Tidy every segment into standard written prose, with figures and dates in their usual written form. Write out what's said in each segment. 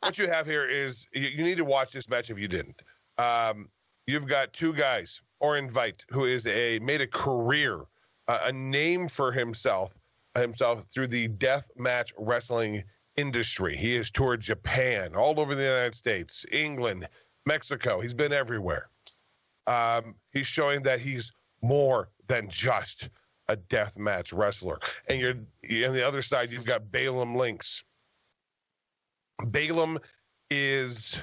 what you have here is you need to watch this match if you didn't. You've got two guys, Orin Veidt, who is made a career, a name for himself through the death match wrestling industry. He has toured Japan, all over the United States, England, Mexico. He's been everywhere. He's showing that he's more than just a death match wrestler. And on the other side, you've got Baylum Lynx. Baylum is,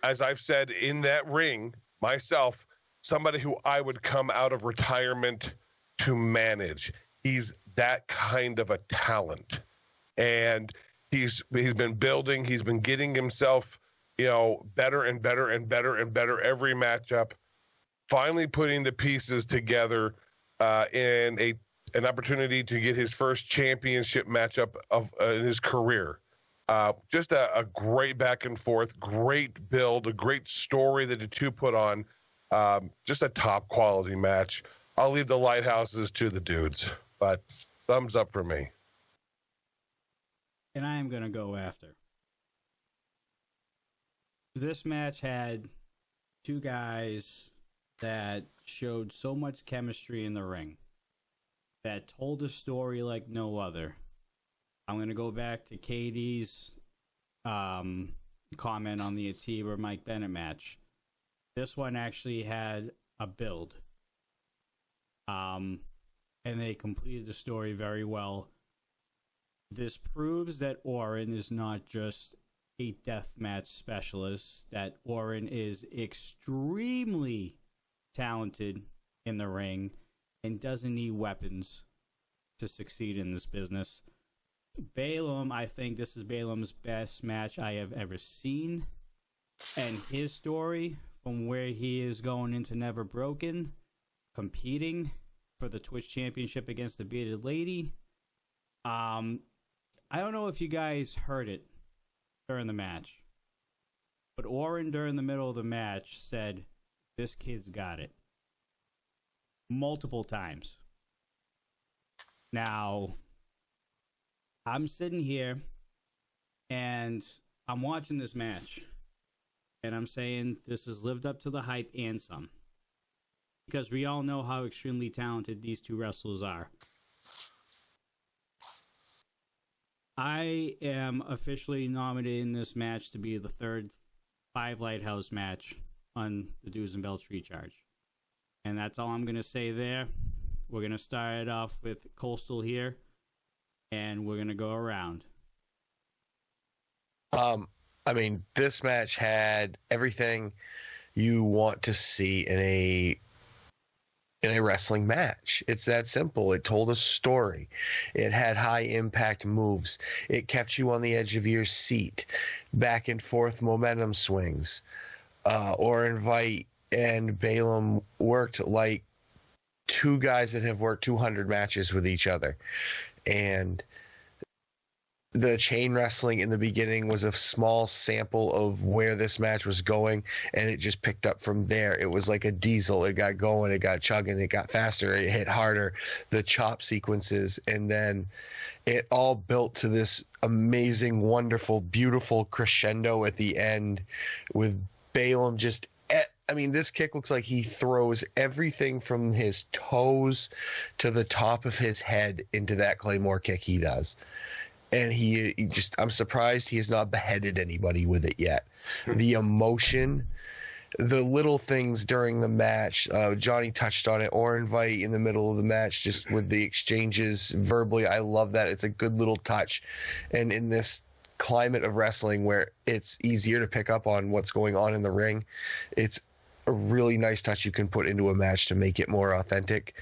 as I've said in that ring myself, somebody who I would come out of retirement to manage. He's that kind of a talent. And he's been building, he's been getting himself, better and better and better and better every matchup, finally putting the pieces together in an opportunity to get his first championship matchup in his career. Just a great back and forth, great build, a great story that the two put on. Just a top quality match. I'll leave the Lighthouses to the dudes, but thumbs up for me. And I am going to go after. This match had two guys that showed so much chemistry in the ring, that told a story like no other. I'm going to go back to Katie's comment on the Atiba Mike Bennett match. This one actually had a build. And they completed the story very well. This proves that Orin is not just a deathmatch specialist, that Orin is extremely talented in the ring and doesn't need weapons to succeed in this business. Baylum, I think this is Baylum's best match I have ever seen. And his story, from where he is going into Never Broken, competing for the Twitch Championship against the Bearded Lady. I don't know if you guys heard it during the match, but Orin during the middle of the match said, "This kid's got it," multiple times. Now, I'm sitting here and I'm watching this match and I'm saying this has lived up to the hype and some, because we all know how extremely talented these two wrestlers are. I am officially nominating this match to be the third 5 Lighthouse match on the Dues and Belts Recharge. And that's all I'm going to say there. We're going to start it off with Coastal here, and we're going to go around. This match had everything you want to see in a wrestling match. It's that simple. It told a story. It had high impact moves. It kept you on the edge of your seat. Back and forth momentum swings. Orin Veidt and Baylum worked like two guys that have worked 200 matches with each other. And the chain wrestling in the beginning was a small sample of where this match was going, and it just picked up from there. It was like a diesel. It got going, it got chugging, it got faster, it hit harder, the chop sequences, and then it all built to this amazing, wonderful, beautiful crescendo at the end with Baylum just... this kick looks like he throws everything from his toes to the top of his head into that Claymore kick he does. And I'm surprised he has not beheaded anybody with it yet. The emotion, the little things during the match, Johnny touched on it. Orin Veidt in the middle of the match, just with the exchanges verbally. I love that. It's a good little touch. And in this climate of wrestling where it's easier to pick up on what's going on in the ring, it's a really nice touch you can put into a match to make it more authentic.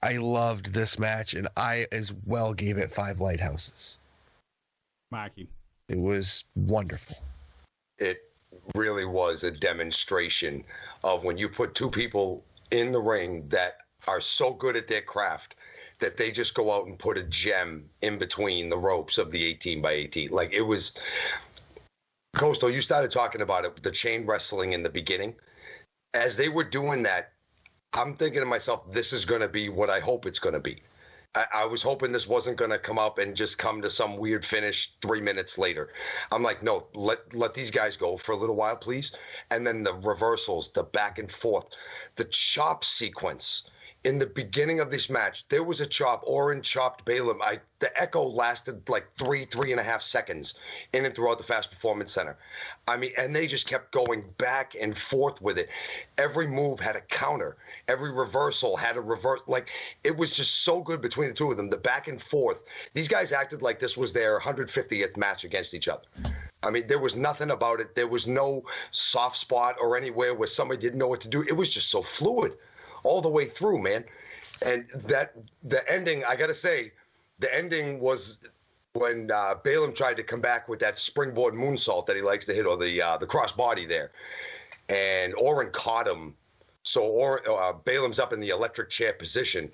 I loved this match, and I as well gave it 5 Lighthouses. Marky. It was wonderful. It really was a demonstration of when you put two people in the ring that are so good at their craft that they just go out and put a gem in between the ropes of the 18 by 18. Like, it was... Coastal, you started talking about it, the chain wrestling in the beginning. As they were doing that, I'm thinking to myself, this is going to be what I hope it's going to be. I was hoping this wasn't going to come up and just come to some weird finish 3 minutes later. I'm like, no, let these guys go for a little while, please. And then the reversals, the back and forth, the chop sequence. In the beginning of this match, there was a chop. Orin chopped Baylum. The echo lasted like 3.5 seconds in and throughout the Fast Performance Center. I mean, and they just kept going back and forth with it. Every move had a counter. Every reversal had a reverse. Like, it was just so good between the two of them. The back and forth. These guys acted like this was their 150th match against each other. I mean, there was nothing about it. There was no soft spot or anywhere where somebody didn't know what to do. It was just so fluid all the way through, man. And the ending, I got to say, the ending was when Baylum tried to come back with that springboard moonsault that he likes to hit, or the cross body there. And Orin caught him. So Baylum's up in the electric chair position.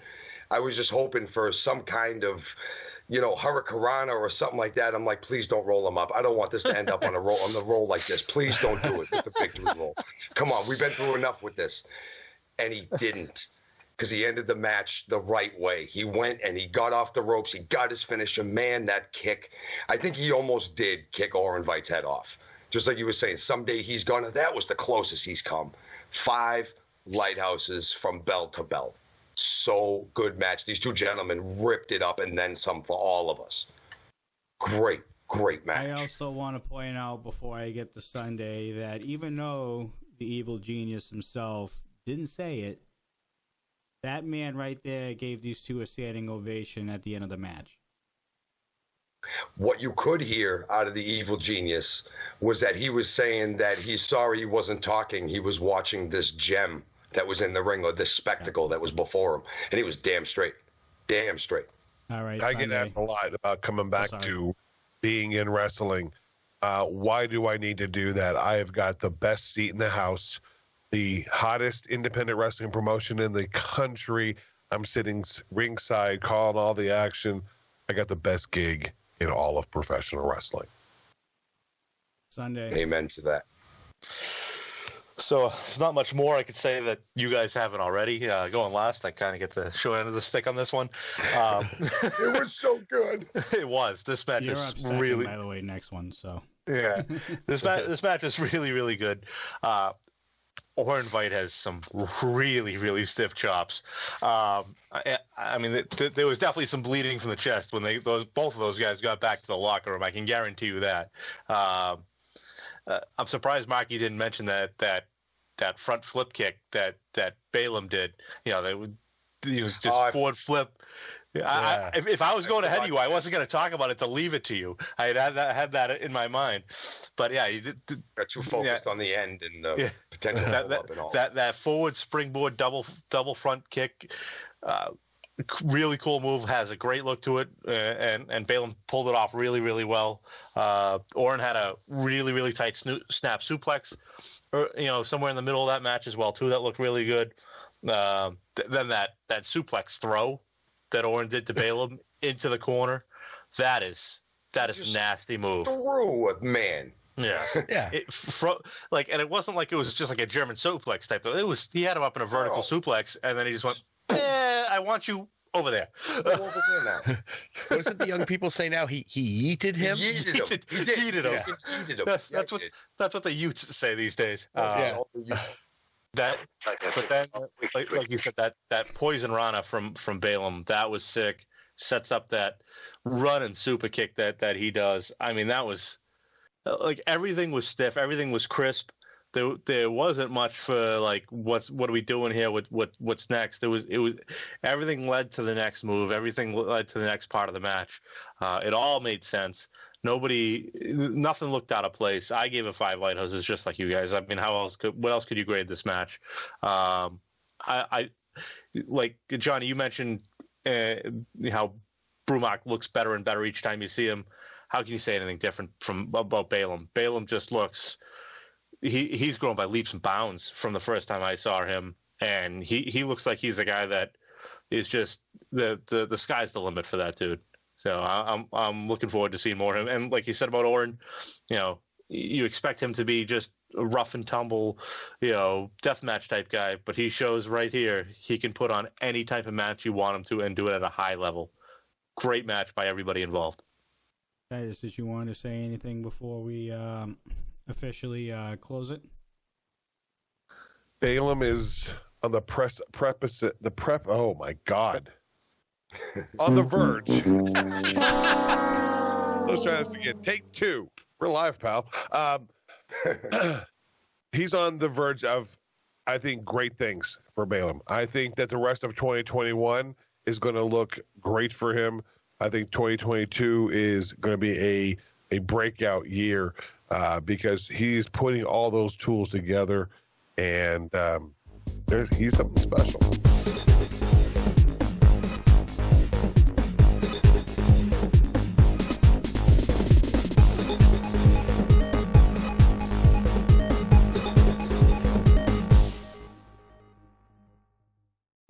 I was just hoping for some kind of, hurricanrana or something like that. I'm like, please don't roll him up. I don't want this to end up on the roll like this. Please don't do it with the victory roll. Come on, we've been through enough with this. And he didn't, because he ended the match the right way. He went and he got off the ropes. He got his finisher. Man, that kick. I think he almost did kick Orin Veidt's head off. Just like you were saying, someday he's going to. That was the closest he's come. 5 lighthouses from bell to bell. So good match. These two gentlemen ripped it up and then some for all of us. Great match. I also want to point out before I get to Sunday that even though the evil genius himself didn't say it, that man right there gave these two a standing ovation at the end of the match. What you could hear out of the evil genius was that he was saying that he's sorry he wasn't talking. He was watching this gem that was in the ring, or this spectacle that was before him. And he was damn straight. All right. I get asked a lot about coming back to being in wrestling. Why do I need to do that? I have got the best seat in the house, the hottest independent wrestling promotion in the country. I'm sitting ringside, calling all the action. I got the best gig in all of professional wrestling. Sunday. Amen to that. So there's not much more I could say that you guys haven't already. Going last, I kind of get the short end of the stick on this one. It was so good. It was. This match You're is up second, really. by the way, next one. So Yeah, this match is really, really good. Orin Veidt has some really, really stiff chops. I mean, there was definitely some bleeding from the chest when both of those guys got back to the locker room. I can guarantee you that. I'm surprised Marky didn't mention that front flip kick that Baylum did. He was just forward flip. Yeah. If I was going ahead of you, I wasn't going to talk about it to leave it to you. I had that in my mind, but yeah, you got too focused on the end and the potential up and all. That forward springboard double front kick, really cool move. Has a great look to it, and Baylum pulled it off really, really well. Orin had a really, really tight snap suplex, somewhere in the middle of that match as well too. That looked really good. Then that suplex throw that Orin did to Baylum into the corner, that is a nasty move. Through it, man. Yeah. Yeah. And it wasn't like it was just like a German suplex type. He had him up in a vertical suplex, and then he just went, I want you over there. Go over there now. What is it the young people say now? He yeeted him? He yeeted him. He did him. That's what the youths say these days. But then, like you said, that poison rana from Baylum, that was sick. Sets up that running super kick that he does. I mean, that was like everything was stiff, everything was crisp. There wasn't much for like what are we doing here? What's next? It was everything led to the next move. Everything led to the next part of the match. It all made sense. Nothing looked out of place. I gave it 5 lighthouses, just like you guys. I mean, what else could you grade this match? I like Johnny. You mentioned how Brumac looks better and better each time you see him. How can you say anything different about Baylum? Baylum just looks. He's grown by leaps and bounds from the first time I saw him, and he looks like he's a guy that is just the sky's the limit for that dude. So I'm looking forward to seeing more of him. And like you said about Orin, you expect him to be just a rough and tumble, deathmatch type guy, but he shows right here he can put on any type of match you want him to and do it at a high level. Great match by everybody involved. Titus, did you want to say anything before we officially close it? Baylum is on the oh my God. On the verge. Let's try this again. Take 2. We're live, pal. He's on the verge of, I think, great things for Baylum. I think that the rest of 2021 is going to look great for him. I think 2022 is going to be a breakout year because he's putting all those tools together, and he's something special.